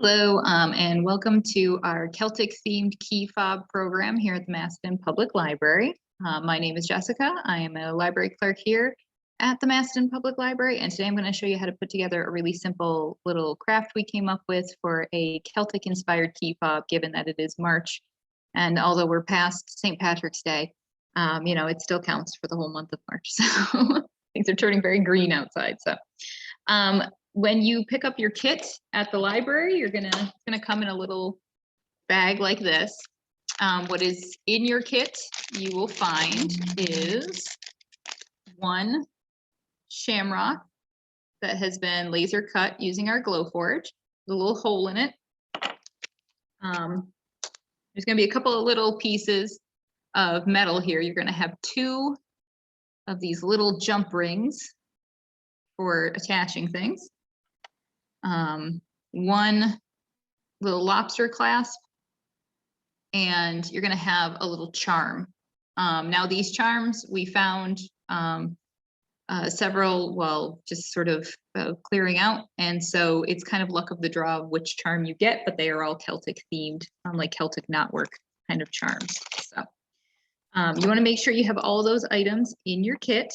Hello, and welcome to our Celtic-Themed Key Fob program here at the Maston Public Library. My name is Jessica. I am a library clerk here at the Maston Public Library, and today I'm going to show you how to put together a really simple little craft we came up with for a Celtic-inspired key fob, given that it is March. And although we're past St. Patrick's Day, it still counts for the whole month of March. So things are turning very green outside. So when you pick up your kit at the library, it's gonna come in a little bag like this. What is in your kit you will find is one shamrock that has been laser cut using our glow forge, a little hole in it. There's gonna be a couple of little pieces of metal here. You're gonna have two of these little jump rings for attaching things. One little lobster clasp, and you're going to have a little charm. Now these charms we found several, just sort of clearing out, and so it's kind of luck of the draw which charm you get, but they are all Celtic themed, like Celtic knotwork kind of charms. So you want to make sure you have all those items in your kit.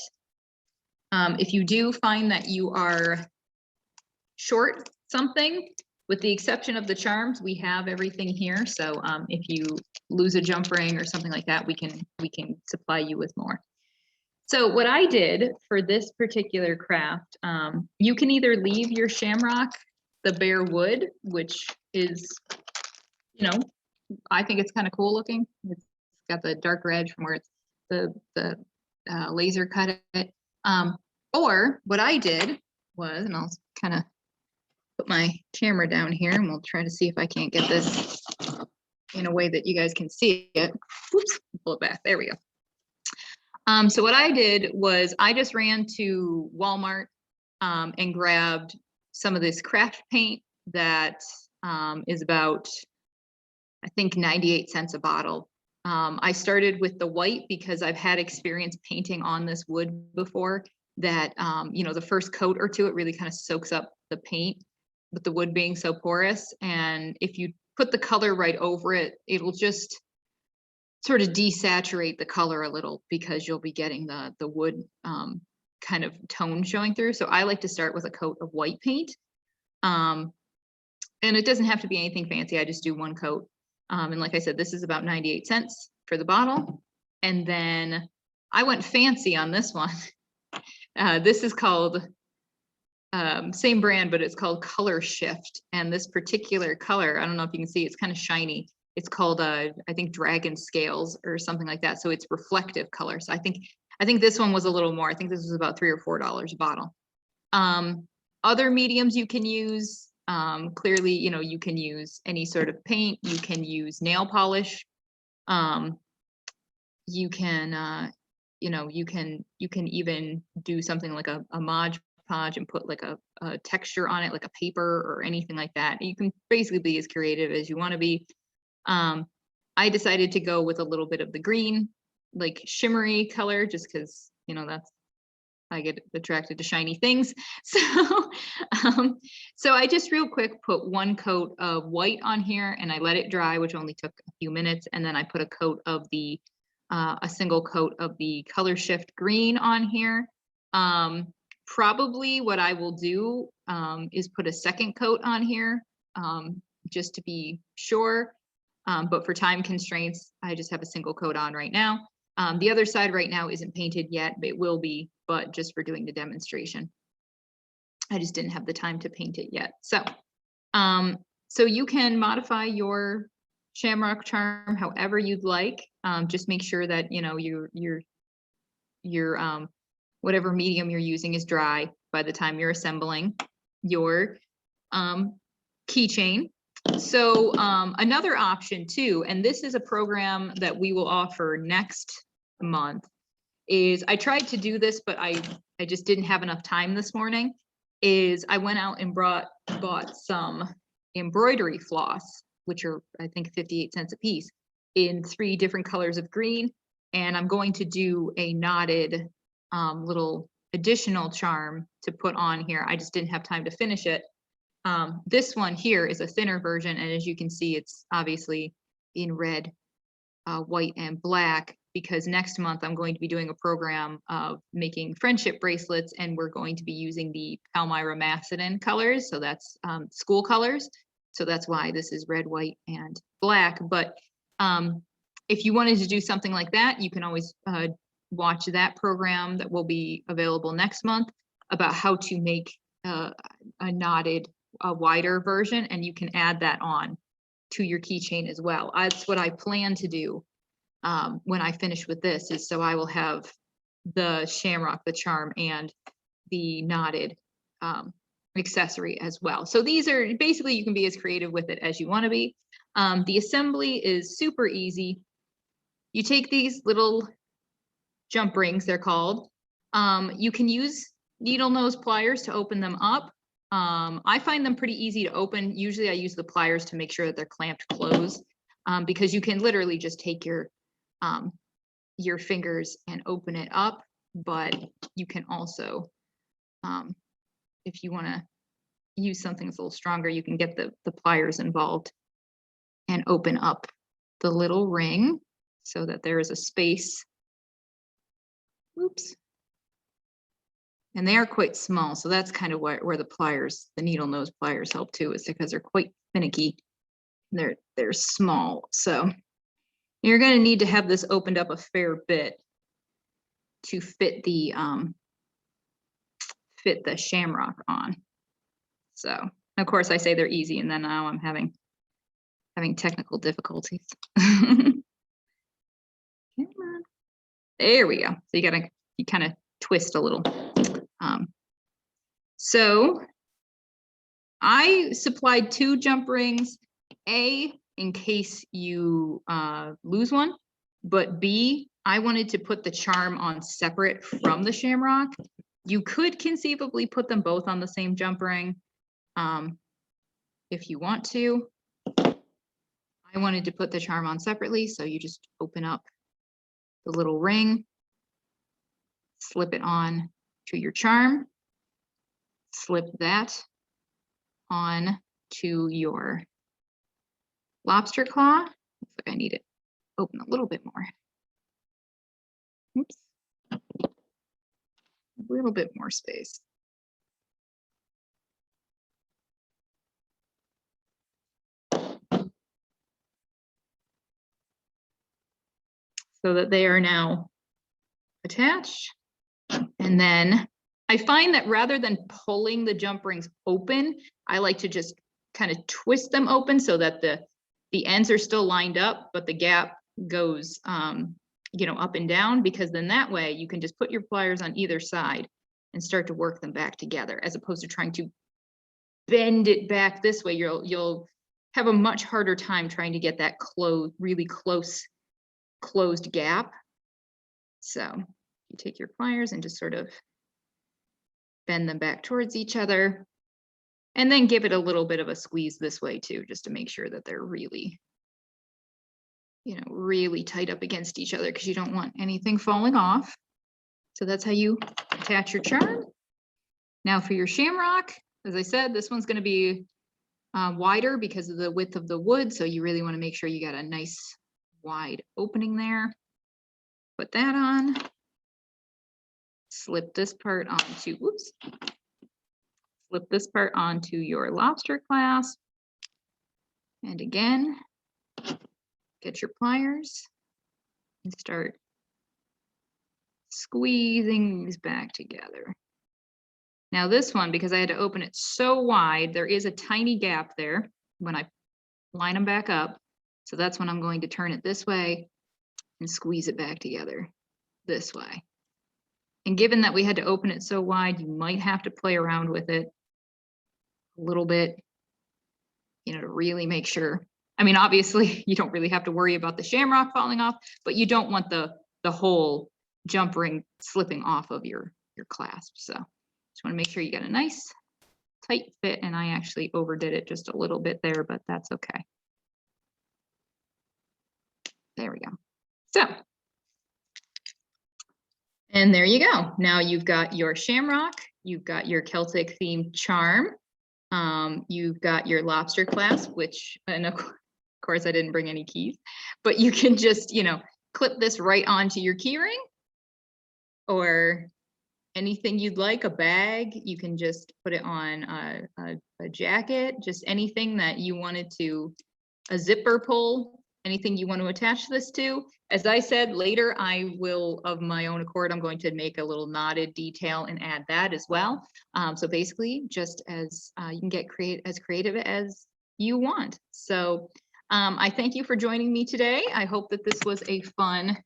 If you do find that you are short something, with the exception of the charms, we have everything here. So if you lose a jump ring or something like that, we can supply you with more. So what I did for this particular craft, you can either leave your shamrock the bare wood, which is, I think it's kind of cool looking. It's got the dark edge from where it's the laser cut it. Or what I did was, and I'll kind of put my camera down here and we'll try to see if I can't get this in a way that you guys can see it. Oops, pull it back. There we go. So what I did was I just ran to Walmart and grabbed some of this craft paint that is about, I think, 98 cents a bottle. I started with the white because I've had experience painting on this wood before that, the first coat or two, it really kind of soaks up the paint, with the wood being so porous. And if you put the color right over it, it'll just sort of desaturate the color a little because you'll be getting the wood kind of tone showing through. So I like to start with a coat of white paint. And it doesn't have to be anything fancy. I just do one coat. And like I said, this is about 98 cents for the bottle. And then I went fancy on this one. This is called, same brand, but it's called Color Shift. And this particular color, I don't know if you can see, it's kind of shiny. It's called, I think, Dragon Scales or something like that. So it's reflective color. So I think this one was a little more. I think this was about $3 or $4 a bottle. Other mediums you can use, clearly, you can use any sort of paint. You can use nail polish. You can, you can even do something like a Mod Podge and put like a texture on it, like a paper or anything like that. You can basically be as creative as you want to be. I decided to go with a little bit of the green, like shimmery color, just because, I get attracted to shiny things. So, so I just real quick put one coat of white on here and I let it dry, which only took a few minutes. And then I put a coat of a single coat of the Color Shift green on here. Probably what I will do is put a second coat on here just to be sure. But for time constraints, I just have a single coat on right now. The other side right now isn't painted yet, but it will be, but just for doing the demonstration. I just didn't have the time to paint it yet. So, so you can modify your shamrock charm however you'd like. Just make sure that, your whatever medium you're using is dry by the time you're assembling your keychain. So another option too, and this is a program that we will offer next month, is I tried to do this, but I just didn't have enough time this morning, is I went out and bought some embroidery floss, which are, I think, 58 cents a piece, in 3 different colors of green. And I'm going to do a knotted little additional charm to put on here. I just didn't have time to finish it. This one here is a thinner version, and as you can see, it's obviously in red, white, and black, because next month I'm going to be doing a program of making friendship bracelets, and we're going to be using the Palmyra Macedon colors. So that's school colors. So that's why this is red, white, and black. But if you wanted to do something like that, you can always watch that program that will be available next month about how to make a knotted, wider version, and you can add that on to your keychain as well. That's what I plan to do when I finish with this, is so I will have the shamrock, the charm, and the knotted accessory as well. So these are basically, you can be as creative with it as you want to be. The assembly is super easy. You take these little jump rings, they're called. You can use needle nose pliers to open them up. I find them pretty easy to open. Usually I use the pliers to make sure that they're clamped closed, because you can literally just take your fingers and open it up. But you can also, if you want to use something that's a little stronger, you can get the pliers involved and open up the little ring so that there is a space. Oops. And they are quite small, so that's kind of where the pliers, the needle nose pliers, help too, is because they're quite finicky. They're small, so you're going to need to have this opened up a fair bit to fit the shamrock on. So of course I say they're easy, and then now I'm having technical difficulties. There we go. So you kind of twist a little. So I supplied 2 jump rings, A, in case you lose one, but B, I wanted to put the charm on separate from the shamrock. You could conceivably put them both on the same jump ring if you want to. I wanted to put the charm on separately, so you just open up the little ring, slip it on to your charm, slip that on to your lobster claw. Looks like I need it open a little bit more. Oops. A little bit more space. So that they are now attached. And then I find that rather than pulling the jump rings open, I like to just kind of twist them open so that the ends are still lined up, but the gap goes up and down, because then that way you can just put your pliers on either side and start to work them back together, as opposed to trying to bend it back this way. You'll have a much harder time trying to get that really closed gap. So you take your pliers and just sort of bend them back towards each other, and then give it a little bit of a squeeze this way too, just to make sure that they're really, really tight up against each other, because you don't want anything falling off. So that's how you attach your charm. Now for your shamrock, as I said, this one's going to be wider because of the width of the wood. So you really want to make sure you got a nice wide opening there. Put that on. Slip this part onto, slip this part onto your lobster clasp. And again, get your pliers and start squeezing these back together. Now this one, because I had to open it so wide, there is a tiny gap there when I line them back up. So that's when I'm going to turn it this way and squeeze it back together this way. And given that we had to open it so wide, you might have to play around with it a little bit, to really make sure. I mean, obviously you don't really have to worry about the shamrock falling off, but you don't want the whole jump ring slipping off of your clasp. So just want to make sure you got a nice tight fit, and I actually overdid it just a little bit there, but that's okay. There we go. So, and there you go. Now you've got your shamrock, you've got your Celtic themed charm, You've got your lobster clasp, which, and of course I didn't bring any keys, but you can just, you know, clip this right onto your key ring or anything you'd like, a bag. You can just put it on a jacket, just anything that you wanted to, a zipper pull, anything you want to attach this to. As I said, later I will, of my own accord, I'm going to make a little knotted detail and add that as well. So basically, just as you can get as creative as you want. So I thank you for joining me today. I hope that this was a fun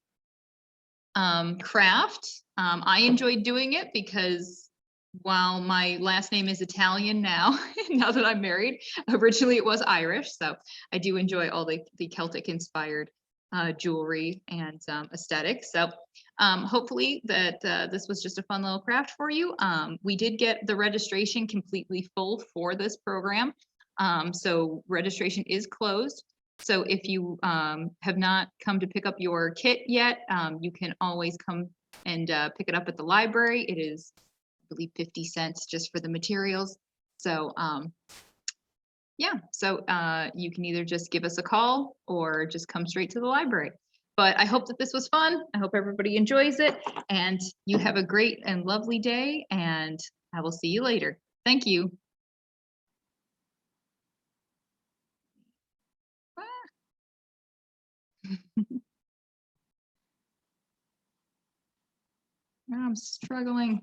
craft. I enjoyed doing it because while my last name is Italian now, now that I'm married, originally it was Irish. So I do enjoy all the Celtic inspired jewelry and aesthetic. So hopefully that this was just a fun little craft for you. We did get the registration completely full for this program. So registration is closed. So if you have not come to pick up your kit yet, you can always come and pick it up at the library. It is, I believe, 50 cents just for the materials. So yeah, so you can either just give us a call or just come straight to the library. But I hope that this was fun. I hope everybody enjoys it, and you have a great and lovely day, and I will see you later. Thank you. I'm struggling.